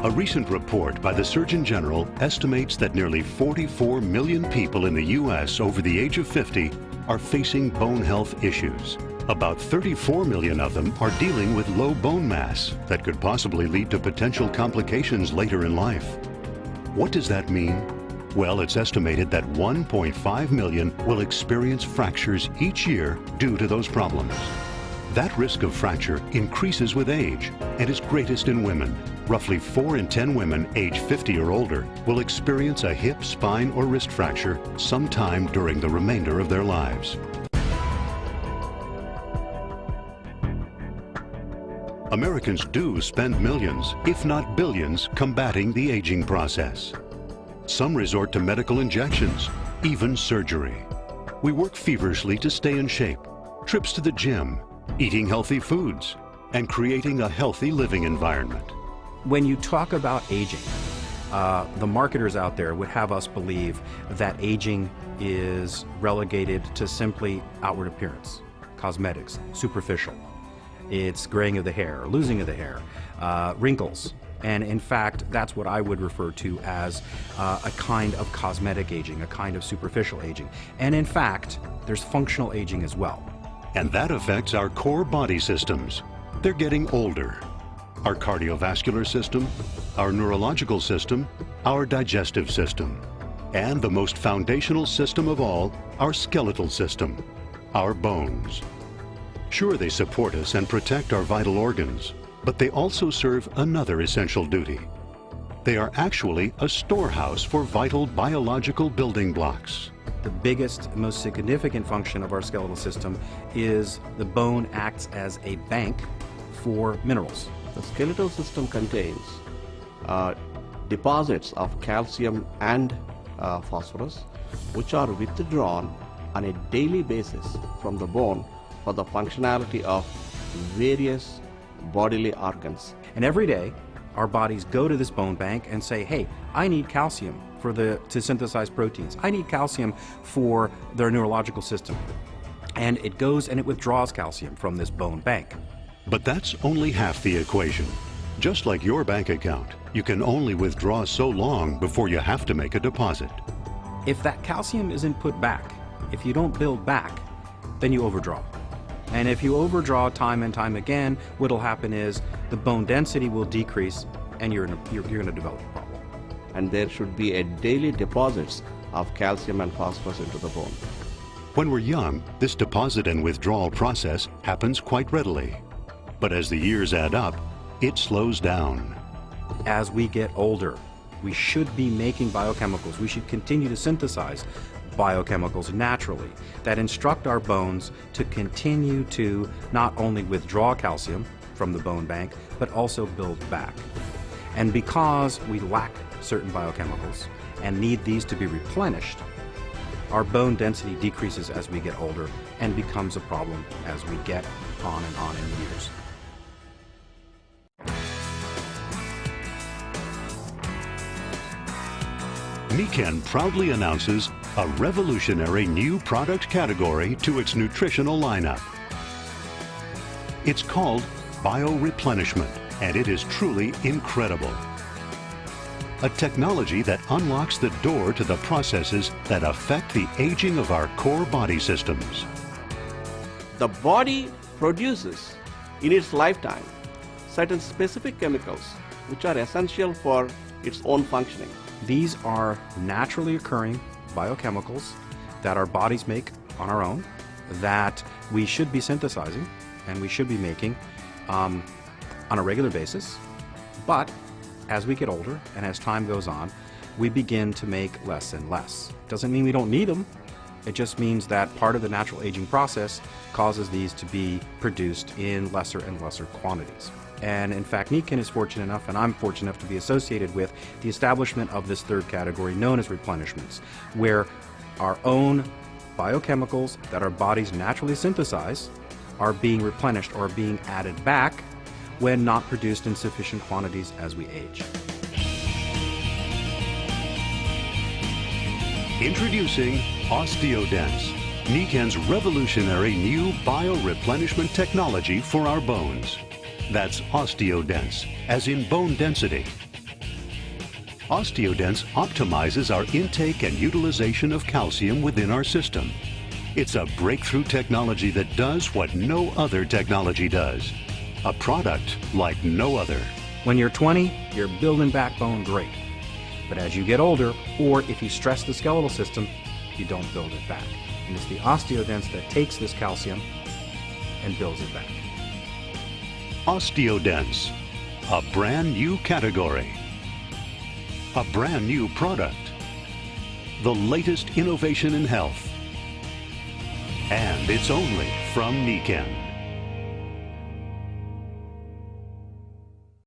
A recent report by the Surgeon General estimates that nearly 44 million people in the U.S. over the age of 50 are facing bone health issues. About 34 million of them are dealing with low bone mass that could possibly lead to potential complications later in life. What does that mean? Well, it's estimated that 1.5 million will experience fractures each year due to those problems. That risk of fracture increases with age and is greatest in women. Roughly 4 in 10 women age 50 or older will experience a hip, spine, or wrist fracture sometime during the remainder of their lives. Americans do spend millions, if not billions, combating the aging process. Some resort to medical injections, even surgery. We work feverishly to stay in shape, trips to the gym, eating healthy foods, and creating a healthy living environment. When you talk about aging, the marketers out there would have us believe that aging is relegated to simply outward appearance, cosmetics, superficial. It's graying of the hair, losing of the hair, wrinkles. And in fact, that's what I would refer to as a kind of cosmetic aging, a kind of superficial aging. And in fact, there's functional aging as well. And that affects our core body systems. They're getting older. Our cardiovascular system, our neurological system, our digestive system, and the most foundational system of all, our skeletal system, our bones. Sure, they support us and protect our vital organs, but they also serve another essential duty. They are actually a storehouse for vital biological building blocks. The biggest, most significant function of our skeletal system is the bone acts as a bank for minerals. The skeletal system contains deposits of calcium and phosphorus, which are withdrawn on a daily basis from the bone for the functionality of various bodily organs. And every day, our bodies go to this bone bank and say, hey, I need calcium to synthesize proteins. I need calcium for their neurological system. And it goes and it withdraws calcium from this bone bank. But that's only half the equation. Just like your bank account, you can only withdraw so long before you have to make a deposit. If that calcium isn't put back, if you don't build back, then you overdraw. And if you overdraw time and time again, what'll happen is the bone density will decrease and you're going to develop a problem. And there should be a daily deposits of calcium and phosphorus into the bone. When we're young, this deposit and withdrawal process happens quite readily. But as the years add up, it slows down. As we get older, we should be making biochemicals. We should continue to synthesize biochemicals naturally that instruct our bones to continue to not only withdraw calcium from the bone bank, but also build back. And because we lack certain biochemicals and need these to be replenished, our bone density decreases as we get older and becomes a problem as we get on and on in years. Nikken proudly announces a revolutionary new product category to its nutritional lineup. It's called bioreplenishment, and it is truly incredible. A technology that unlocks the door to the processes that affect the aging of our core body systems. The body produces in its lifetime certain specific chemicals which are essential for its own functioning. These are naturally occurring biochemicals that our bodies make on our own, that we should be synthesizing and we should be making on a regular basis. But as we get older and as time goes on, we begin to make less and less. Doesn't mean we don't need them. It just means that part of the natural aging process causes these to be produced in lesser and lesser quantities. And in fact, Nikken is fortunate enough, and I'm fortunate enough to be associated with the establishment of this third category known as replenishments, where our own biochemicals that our bodies naturally synthesize are being replenished or being added back when not produced in sufficient quantities as we age. Introducing OsteoDenx, Nikken's revolutionary new bioreplenishment technology for our bones. That's OsteoDense, as in bone density. OsteoDenx optimizes our intake and utilization of calcium within our system. It's a breakthrough technology that does what no other technology does. A product like no other. When you're 20, you're building backbone great. But as you get older, or if you stress the skeletal system, you don't build it back. And it's the OsteoDenx that takes this calcium and builds it back. OsteoDenx, a brand new category. A brand new product. The latest innovation in health. And it's only from Nikken.